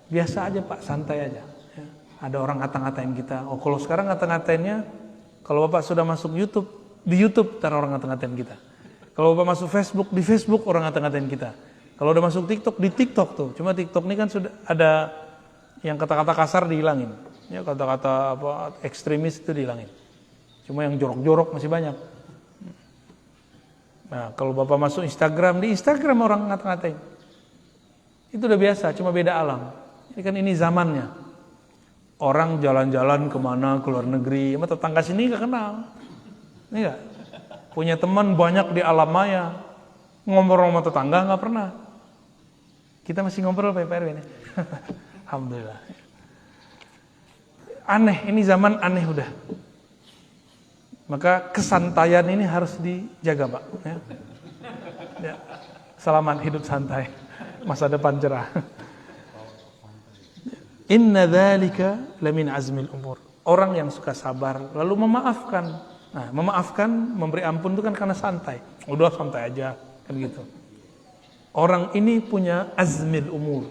Speaker 1: Biasa aja Pak, santai aja. Ya. Ada orang ngata-ngatain kita. Oh kalau sekarang ngata-ngatainnya, kalau Bapak sudah masuk YouTube, di YouTube ntar orang ngata-ngatain kita. Kalau Bapak masuk Facebook, di Facebook orang ngata-ngatain kita. Kalau udah masuk TikTok, di TikTok tuh. Cuma TikTok ini kan sudah ada yang kata-kata kasar dihilangin. Ya kata-kata apa ekstremis itu dihilangin. Cuma yang jorok-jorok masih banyak. Nah, kalau Bapak masuk Instagram, di Instagram orang ngata-ngatain. Itu udah biasa, cuma beda alam. Ini zamannya. Orang jalan-jalan kemana, ke luar negeri, sama tetangga sini gak kenal. Ini gak? Punya teman banyak di alam maya. Ngobrol sama tetangga gak pernah. Kita masih ngobrol Pak Erwin ya? Alhamdulillah. Aneh, ini zaman aneh udah. Maka kesantaian ini harus dijaga Pak. Ya. Ya. Selamat hidup santai, masa depan cerah. Inna dzalika lamin azmil umur. Orang yang suka sabar lalu memaafkan. Nah, memaafkan, memberi ampun itu kan karena santai. Udah santai aja, kan gitu. Orang ini punya azmil umur.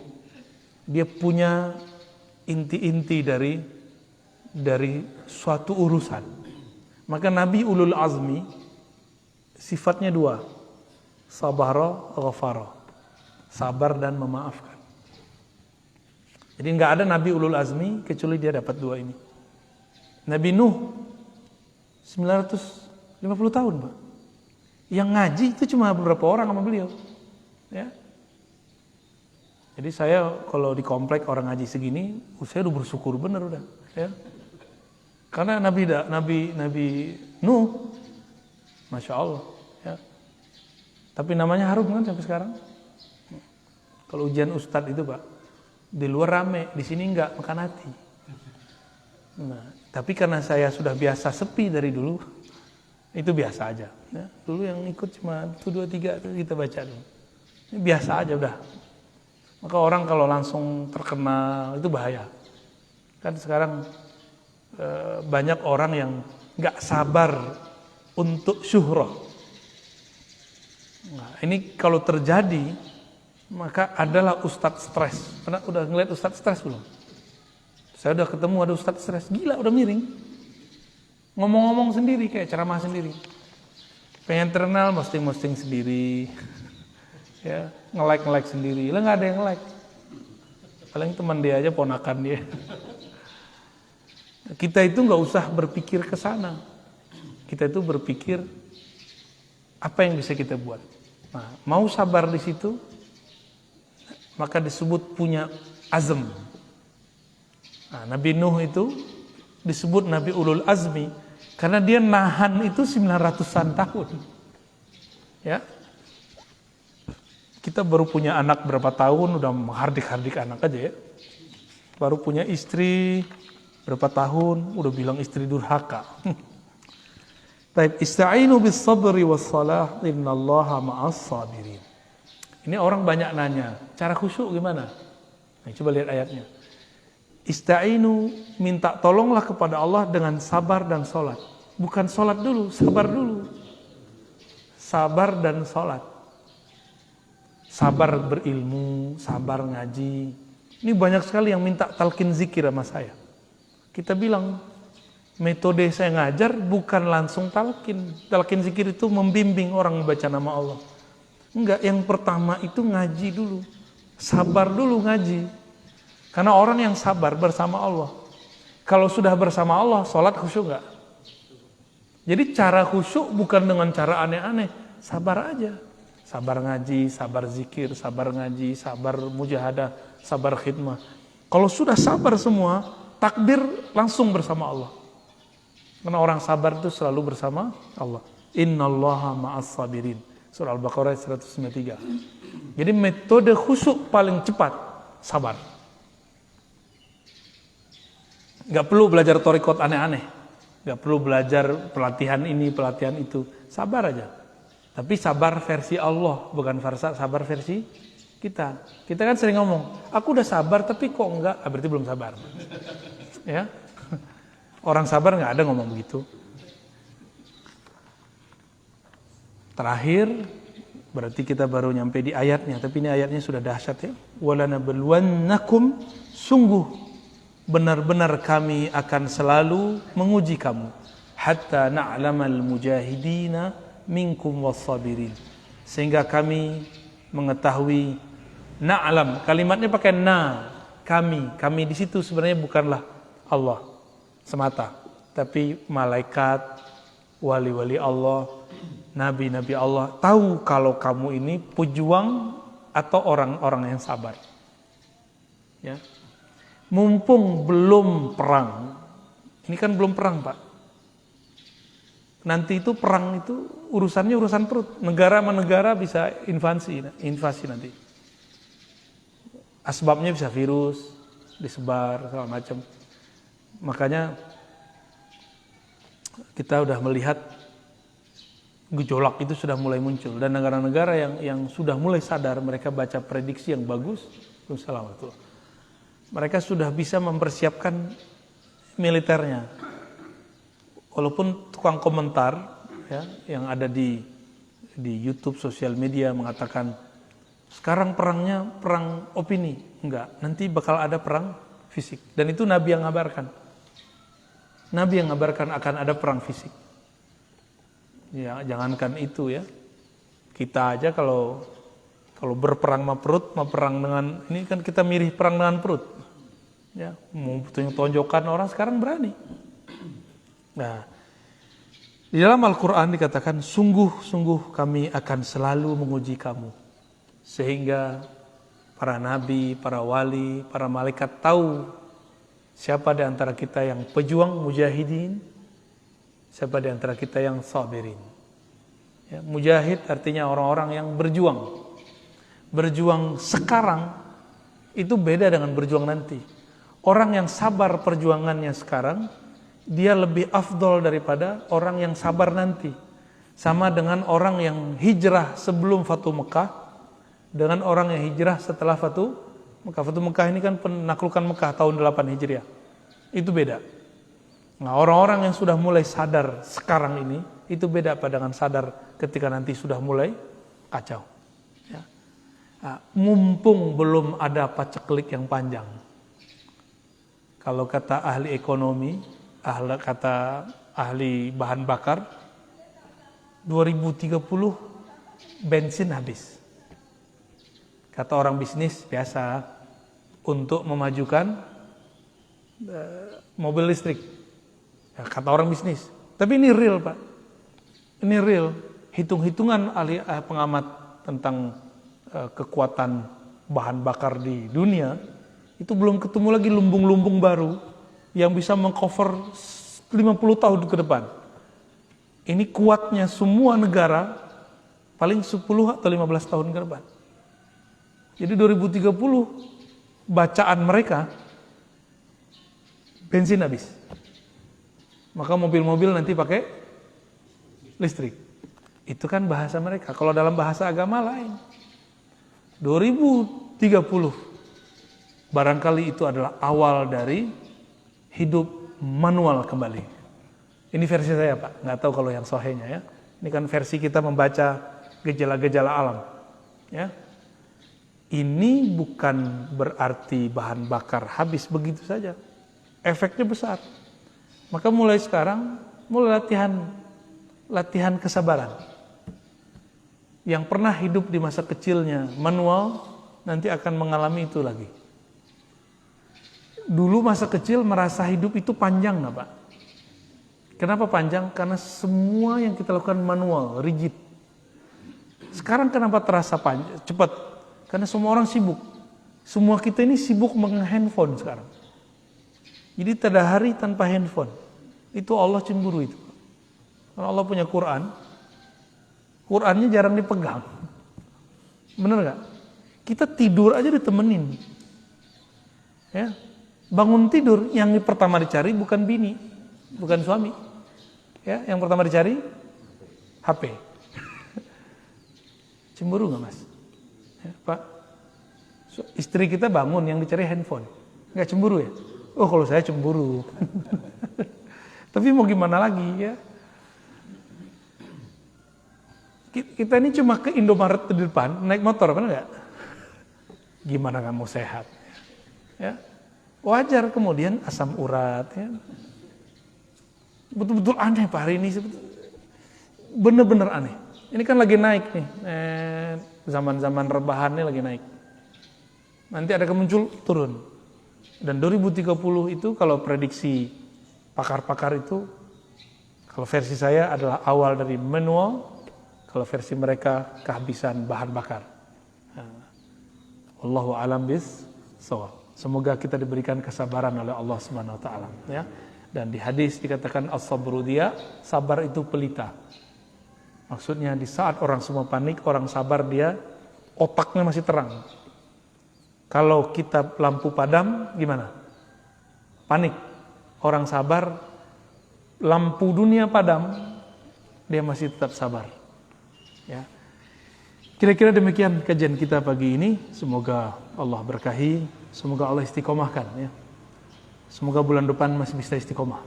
Speaker 1: Dia punya inti-inti dari suatu urusan. Maka Nabi Ulul Azmi sifatnya dua. Sabara, ghafara. Sabar dan memaafkan. Jadi enggak ada Nabi Ulul Azmi kecuali dia dapat dua ini. Nabi Nuh 950 tahun, Pak. Yang ngaji itu cuma beberapa orang sama beliau. Ya. Jadi saya kalau di komplek orang ngaji segini, saya udah bersyukur bener udah, ya. Karena Nabi Nuh, Masya Allah, ya. Tapi namanya harum kan sampai sekarang. Kalau ujian Ustadz itu Pak, di luar rame, di sini enggak, makan hati. Nah, tapi karena saya sudah biasa sepi dari dulu, itu biasa aja. Ya. Dulu yang ikut cuma 1, 2, 3 kita baca dulu. Ini biasa aja udah. Maka orang kalau langsung terkenal itu bahaya. Kan sekarang banyak orang yang nggak sabar untuk syuhrah. Nah, ini kalau terjadi maka adalah ustadz stres. Pernah udah ngeliat ustadz stres belum? Saya udah ketemu ada ustadz stres, gila udah miring. Ngomong-ngomong sendiri kayak ceramah sendiri. Pengen terkenal posting sendiri. Ya, nge-like sendiri. Lah nggak ada yang like. Paling teman dia aja, ponakan dia. Kita itu nggak usah berpikir ke sana. Kita itu berpikir apa yang bisa kita buat. Nah, mau sabar di situ, maka disebut punya azm. Nah, Nabi Nuh itu disebut Nabi Ulul Azmi karena dia nahan itu 900-an tahun. Ya. Kita baru punya anak berapa tahun udah menghardik-hardik anak aja ya. Baru punya istri berapa tahun udah bilang istri durhaka. Baik, ista'inu bis sabri was salah innallaha ma'as sabirin. Ini orang banyak nanya, cara khusyuk gimana? Nah, coba lihat ayatnya. Ista'inu, minta tolonglah kepada Allah dengan sabar dan salat. Bukan salat dulu, sabar dulu. Sabar dan salat. Sabar berilmu, sabar ngaji. Ini banyak sekali yang minta talqin zikir sama saya. Kita bilang, metode saya ngajar bukan langsung talqin. Talqin zikir itu membimbing orang membaca nama Allah. Enggak, yang pertama itu ngaji dulu. Sabar dulu ngaji. Karena orang yang sabar bersama Allah. Kalau sudah bersama Allah, sholat khusyuk enggak? Jadi cara khusyuk bukan dengan cara aneh-aneh. Sabar aja. Sabar ngaji, sabar zikir, sabar ngaji, sabar mujahadah, sabar khidmah. Kalau sudah sabar semua, takbir langsung bersama Allah. Karena orang sabar itu selalu bersama Allah. Innallaha ma'as sabirin. Surah Al-Baqarah 193. Jadi metode khusyuk paling cepat, sabar. Gak perlu belajar thariqat aneh-aneh. Gak perlu belajar pelatihan ini, pelatihan itu. Sabar aja. Tapi sabar versi Allah, bukan sabar versi kita. Kita kan sering ngomong, aku udah sabar tapi kok enggak, berarti belum sabar. Ya, orang sabar nggak ada ngomong begitu. Terakhir, berarti kita baru nyampe di ayatnya, tapi ini ayatnya sudah dahsyat ya. Walanabluwannakum, sungguh benar-benar kami akan selalu menguji kamu. Hatta na'lamal mujahidina minkum wassabirin. Sehingga kami mengetahui, na'lam, kalimatnya pakai na, kami di situ sebenarnya bukanlah Allah semata, tapi malaikat, wali-wali Allah, nabi-nabi Allah tahu kalau kamu ini pejuang atau orang-orang yang sabar. Ya. Mumpung belum perang. Ini kan belum perang, Pak. Nanti itu perang itu urusannya urusan perut. Negara sama negara bisa invasi nanti. Asbabnya bisa virus, disebar, segala macam. Makanya kita udah melihat gejolak itu sudah mulai muncul. Dan negara-negara yang sudah mulai sadar, mereka baca prediksi yang bagus. Mereka sudah bisa mempersiapkan militernya. Walaupun tukang komentar ya, yang ada di YouTube, sosial media mengatakan sekarang perangnya perang opini, enggak, nanti bakal ada perang fisik. Dan itu Nabi yang ngabarkan. Nabi yang ngabarkan akan ada perang fisik. Ya, jangankan itu ya. Kita aja kalau berperang sama perut, mau perang dengan ini kan kita mirip perang dengan perut. Ya, mau tonjokan orang sekarang berani. Nah, di dalam Al-Quran dikatakan, sungguh-sungguh kami akan selalu menguji kamu. Sehingga para nabi, para wali, para malaikat tahu siapa di antara kita yang pejuang mujahidin, siapa di antara kita yang sabirin. Ya, mujahid artinya orang-orang yang berjuang. Berjuang sekarang itu beda dengan berjuang nanti. Orang yang sabar perjuangannya sekarang, dia lebih afdol daripada orang yang sabar nanti. Sama dengan orang yang hijrah sebelum Fatu Mekah dengan orang yang hijrah setelah Fatu Mekah. Fatu Mekah ini kan penaklukan Mekah tahun 8 Hijriah. Itu beda. Nah, orang-orang yang sudah mulai sadar sekarang ini, itu beda apa dengan sadar ketika nanti sudah mulai kacau. Ya. Nah, mumpung belum ada paceklik yang panjang. Kalau kata ahli ekonomi, kata ahli bahan bakar, 2030 bensin habis. Kata orang bisnis biasa untuk memajukan mobil listrik. Ya, kata orang bisnis. Tapi ini real, Pak. Ini real. Hitung-hitungan ahli pengamat tentang kekuatan bahan bakar di dunia, itu belum ketemu lagi lumbung-lumbung baru yang bisa mengcover 50 tahun ke depan. Ini kuatnya semua negara paling 10 atau 15 tahun ke depan. Jadi 2030 bacaan mereka bensin habis. Maka mobil-mobil nanti pakai listrik. Itu kan bahasa mereka. Kalau dalam bahasa agama lain. 2030 barangkali itu adalah awal dari hidup manual kembali. Ini versi saya, Pak. Nggak tahu kalau yang sahihnya ya. Ini kan versi kita membaca gejala-gejala alam. Ya. Ini bukan berarti bahan bakar habis begitu saja. Efeknya besar. Maka mulai sekarang, mulai latihan kesabaran. Yang pernah hidup di masa kecilnya manual, nanti akan mengalami itu lagi. Dulu masa kecil merasa hidup itu panjang, nggak Pak? Kenapa panjang? Karena semua yang kita lakukan manual, rigid. Sekarang kenapa terasa panjang, cepat? Karena semua orang sibuk. Semua kita ini sibuk mengenai handphone sekarang. Jadi tak ada hari tanpa handphone. Itu Allah cemburu itu. Karena Allah punya Quran. Qurannya jarang dipegang. Bener gak? Kita tidur aja ditemenin. Ya. Bangun tidur, yang pertama dicari bukan bini, bukan suami. Ya, yang pertama dicari HP. Cemburu gak Mas? Ya, Pak, istri kita bangun yang dicari handphone, nggak cemburu ya? Oh kalau saya cemburu. Tapi mau gimana lagi ya? Kita ini cuma ke Indomaret di depan naik motor, benar nggak? Gimana kamu sehat? Ya, wajar kemudian asam urat. Ya. Betul-betul aneh Pak hari ini, bener-bener aneh. Ini kan lagi naik nih. Zaman-zaman rebahannya lagi naik. Nanti ada muncul turun. Dan 2030 itu kalau prediksi pakar-pakar itu, kalau versi saya adalah awal dari manual, kalau versi mereka kehabisan bahan bakar. Wallahu a'lam bis-shawab. Semoga kita diberikan kesabaran oleh Allah Subhanahu wa taala, ya. Dan di hadis dikatakan as-sabru dia, sabar itu pelita. Maksudnya di saat orang semua panik, orang sabar dia otaknya masih terang. Kalau kita lampu padam, gimana? Panik. Orang sabar, lampu dunia padam, dia masih tetap sabar. Ya. Kira-kira demikian kajian kita pagi ini. Semoga Allah berkahi, semoga Allah istiqomahkan. Ya. Semoga bulan depan masih bisa istiqomah.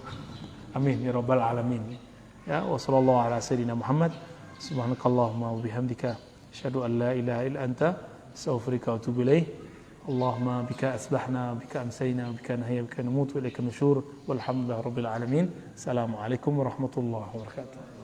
Speaker 1: Amin ya rabbal alamin. Ya, wa sallallahu ala sayyidina Muhammad. Subhanakallahumma wa bihamdika asyhadu an la ilaha illa anta astaghfiruka wa atubu ilaik. Allahumma bika asbahna bika amsayna bika nahya bika namut wa ilaika nusyur walhamdulillahi rabbil alamin. Assalamualaikum warahmatullahi wabarakatuh.